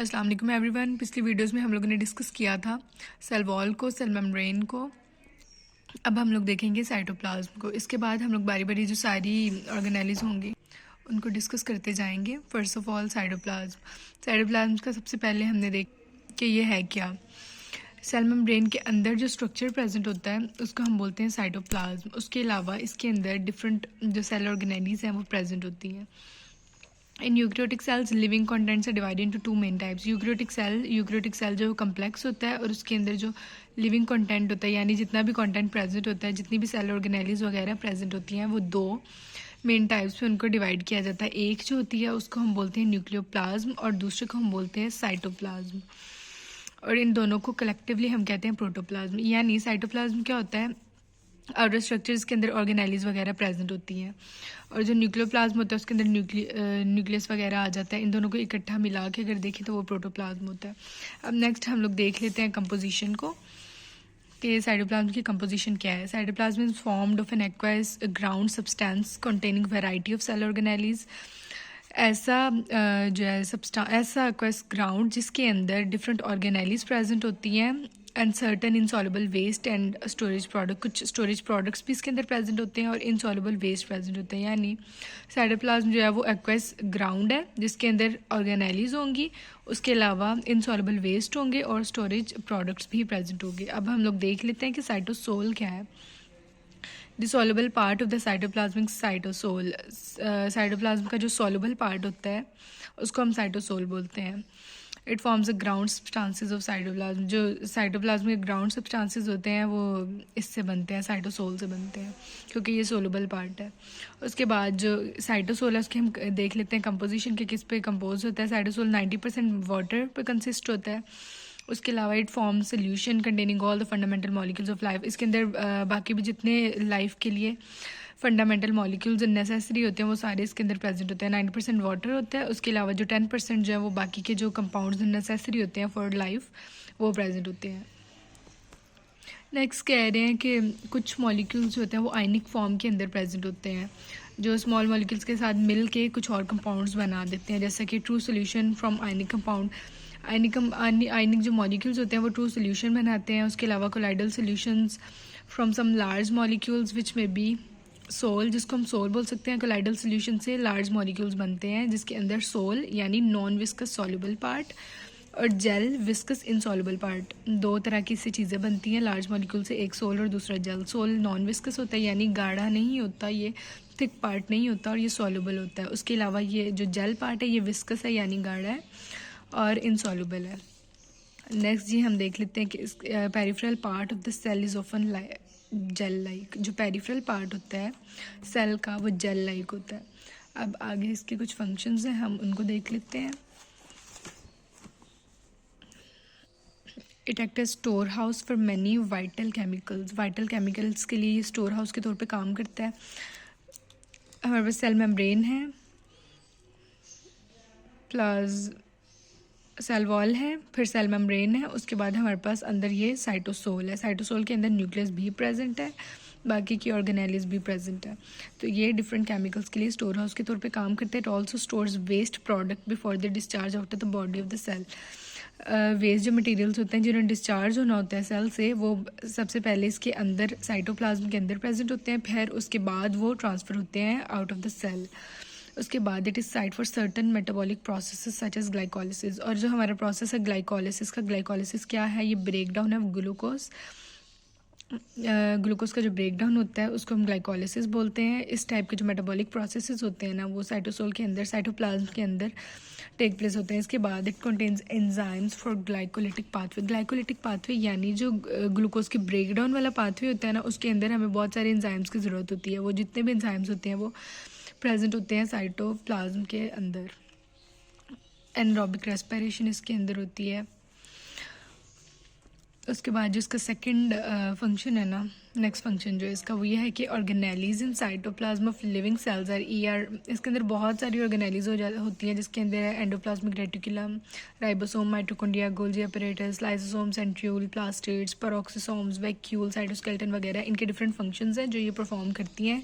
अस्सलाम वालेकुम एवरीवन। पिछली वीडियोस में हम लोगों ने डिस्कस किया था सेल वॉल को, सेल मेम्ब्रेन को। अब हम लोग देखेंगे साइटोप्लाज्म को। इसके बाद हम लोग बारी बारी जो सारी ऑर्गेनेलीज होंगी उनको डिस्कस करते जाएंगे। फर्स्ट ऑफ ऑल साइटोप्लाज्म का सबसे पहले हमने देख कि ये है क्या। सेल मेम्ब्रेन के अंदर जो स्ट्रक्चर प्रेजेंट होता है उसको हम बोलते हैं साइटोप्लाज्म। उसके अलावा इसके अंदर डिफरेंट जो सेल ऑर्गेनेलीज हैं वो प्रेजेंट होती हैं। In eukaryotic cells living contents are divided into two main types. Eukaryotic cell जो कम्प्लेक्स होता है और उसके अंदर जो लिविंग कंटेंट होता है, यानी जितना भी कंटेंट प्रेजेंट होता है, जितनी भी सेल ऑर्गेनेलीज वगैरह प्रेजेंट होती हैं, वो दो मेन टाइप्स में उनको डिवाइड किया जाता है। एक जो होती है उसको हम बोलते हैं न्यूक्लियोप्लाज्म और दूसरे को हम बोलते हैं साइटोप्लाज्म। और इन दोनों को कलेक्टिवली हम कहते हैं प्रोटोप्लाज्म। यानी साइटोप्लाज्म क्या होता है, आउटर स्ट्रक्चर्स के अंदर ऑर्गेनेलीज वगैरह प्रेजेंट होती हैं, और जो न्यूक्लियोप्लाज्म होता है उसके अंदर न्यूक्लियस वगैरह आ जाता है। इन दोनों को इकट्ठा मिला के अगर देखें तो वो प्रोटोप्लाज्म होता है। अब नेक्स्ट हम लोग देख लेते हैं कंपोजिशन को कि साइटोप्लाज्म की कंपोजिशन क्या है। Cytoplasm is formed of an aqueous ground substance containing variety of cell organelles. ऐसा जो है ऐसा एक्वायस ग्राउंड जिसके अंदर डिफरेंट ऑर्गेनेलीज प्रेजेंट होती हैं and certain insoluble waste and storage product. कुछ स्टोरेज प्रोडक्ट्स भी इसके अंदर प्रेजेंट होते हैं और इनसॉल्युबल वेस्ट प्रेजेंट होते हैं। यानी साइटोप्लाज्म जो है वो एक्वायस ग्राउंड है जिसके अंदर ऑर्गेनेलीज होंगी, उसके अलावा इनसॉल्युबल वेस्ट होंगे और स्टोरेज प्रोडक्ट्स भी प्रेजेंट होंगे। अब हम लोग देख लेते हैं कि साइटोसोल क्या है। The soluble part of the cytoplasmic cytosol. Cytoplasm का जो सॉल्युबल पार्ट होता है उसको हम साइटोसोल बोलते हैं। It forms the ground substances of cytoplasm. जो साइटोप्लाज्म के ग्राउंड सब्सटेंसेस होते हैं वो इससे बनते हैं, साइटोसोल से बनते हैं, क्योंकि ये सोलबल पार्ट है। उसके बाद जो साइटोसोल है उसके हम देख लेते हैं कंपोजिशन के किस पे कंपोज होता है। साइटोसोल 90% वाटर पे कंसिस्ट होता है। उसके अलावा it form solution containing all the fundamental molecules of life. इसके अंदर बाकी भी जितने लाइफ के लिए फंडामेंटल मॉलिक्यूल्स नेसेसरी होते हैं वो सारे इसके अंदर प्रेजेंट होते हैं। 90% वाटर होता है, उसके अलावा जो 10% जो है वो बाकी के जो कंपाउंड्स नेसेसरी होते हैं फॉर लाइफ वो प्रेजेंट होते हैं। नेक्स्ट कह रहे हैं कि कुछ मॉलिक्यूल्स होते हैं वो आयनिक फॉर्म के अंदर प्रेजेंट होते हैं, जो स्मॉल मॉलिक्यूल्स के साथ मिल के कुछ और कंपाउंड्स बना देते हैं, जैसा कि true solution from ionic compound. Ionic जो मॉलिक्यूल्स होते हैं वो ट्रू सोल्यूशन बनाते हैं। उसके अलावा colloidal solutions from some large molecules which may be sol, जिसको हम सोल बोल सकते हैं। कोलाइडल सोल्यूशन से लार्ज मॉलिक्यूल्स बनते हैं जिसके अंदर सोल यानी नॉन विस्कस सॉल्युबल पार्ट और जेल विस्कस इनसॉल्युबल पार्ट, दो तरह की इससे चीज़ें बनती हैं लार्ज मॉलिक्यूल से, एक सोल और दूसरा जेल। सोल नॉन विस्कस होता है यानी गाढ़ा नहीं होता, ये थिक पार्ट नहीं होता, और ये सॉल्युबल होता है। उसके अलावा ये जो जेल पार्ट है ये विस्कस है यानी गाढ़ा है और इनसॉल्युबल है। नेक्स्ट जी हम देख लेते हैं कि peripheral part of the cell is often gel like. जो पेरिफेरल पार्ट होता है सेल का वो जेल लाइक होता है। अब आगे इसके कुछ फंक्शंस हैं, हम उनको देख लेते हैं। It act as store house for many vital chemicals. Vital chemicals के लिए ये स्टोर हाउस के तौर पे काम करता है। हमारे पास सेल मेम्ब्रेन है, प्लस सेल वॉल है, फिर सेल मेम्ब्रेन है, उसके बाद हमारे पास अंदर ये साइटोसोल है। साइटोसोल के अंदर न्यूक्लियस भी प्रेजेंट है, बाकी की ऑर्गेनेलीज भी प्रेजेंट है। तो ये डिफरेंट केमिकल्स के लिए स्टोर हाउस के तौर पे काम करते हैं। It also stores waste product before the discharge out of the body of the cell. Waste जो मटेरियल्स होते हैं जिन्हें डिस्चार्ज होना होता है सेल से, वो सबसे पहले इसके अंदर साइटोप्लाज्म के अंदर प्रेजेंट होते हैं, फिर उसके बाद वो ट्रांसफ़र होते हैं आउट ऑफ द सेल। उसके बाद it is site for certain metabolic processes such as glycolysis. और जो हमारा प्रोसेस है ग्लाइकोलिसिस का, ग्लाइकोलिसिस क्या है, ये ब्रेक डाउन है ग्लूकोज। ग्लूकोज का जो ब्रेक डाउन होता है उसको हम ग्लाइकोलिसिस बोलते हैं। इस टाइप के जो मेटाबॉलिक प्रोसेसेस होते हैं ना वो साइटोसोल के अंदर, साइटोप्लाज्म के अंदर टेक प्लेस होते हैं। इसके बाद it contains enzymes for glycolytic pathway. Glycolytic pathway यानी जो ग्लूकोज के ब्रेक डाउन वाला पाथवे होता है ना, उसके अंदर हमें बहुत सारे एंजाइम्स की ज़रूरत होती है। वो जितने भी एंजाइम्स होते हैं वो प्रेजेंट होते हैं साइटोप्लाज्म के अंदर। एनरोबिक रेस्पिरेशन इसके अंदर होती है। उसके बाद जो इसका सेकंड फंक्शन है ना, नेक्स्ट फंक्शन जो है इसका वो ये है कि organelles in cytoplasm of living cells are इसके अंदर बहुत सारी ऑर्गेनेलीज होती हैं जिसके अंदर है endoplasmic reticulum, ribosome, mitochondria, Golgi apparatus, lysosome, centriole, plastids, peroxisomes, vacuole, cytoskeleton वगैरह। इनके डिफरेंट फंक्शंस हैं जो ये परफॉर्म करती हैं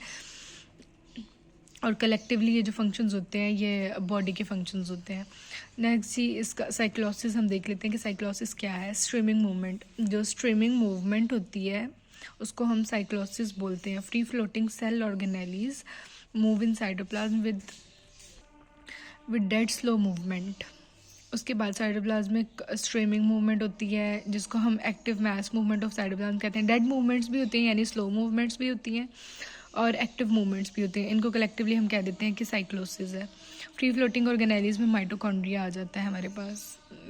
और कलेक्टिवली ये जो फंक्शंस होते हैं ये बॉडी के फंक्शंस होते हैं। नेक्स्ट जी इसका साइक्लोसिस हम देख लेते हैं कि साइक्लोसिस क्या है। स्ट्रीमिंग मूवमेंट, जो स्ट्रीमिंग मूवमेंट होती है उसको हम साइक्लोसिस बोलते हैं। Free floating cell organelles move in cytoplasm with dead slow movement. उसके बाद साइटोप्लाज्मिक स्ट्रीमिंग मूवमेंट होती है जिसको हम active mass movement of cytoplasm कहते हैं। डेड मूवमेंट्स भी होती हैं यानी स्लो मूवमेंट्स भी होती हैं और एक्टिव मूवमेंट्स भी होते हैं। इनको कलेक्टिवली हम कह देते हैं कि साइक्लोसिस है। फ्री फ्लोटिंग ऑर्गेनेलीज में माइटोकॉन्ड्रिया आ जाता है हमारे पास।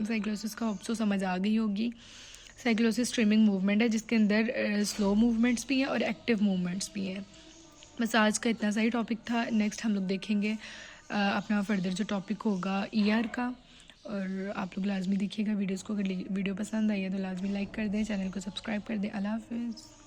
साइक्लोसिस का ऑप्शो समझ आ गई होगी। साइक्लोसिस स्ट्रीमिंग मूवमेंट है जिसके अंदर स्लो मूवमेंट्स भी हैं और एक्टिव मूवमेंट्स भी हैं। बस आज का इतना सही टॉपिक था। नेक्स्ट हम लोग देखेंगे अपना फर्दर जो टॉपिक होगा ईआर का। और आप लोग लाजमी देखिएगा वीडियोज़ को। अगर वीडियो पसंद आई है तो लाजमी लाइक कर दें, चैनल को सब्सक्राइब कर दें। अल्लाह हाफिज़।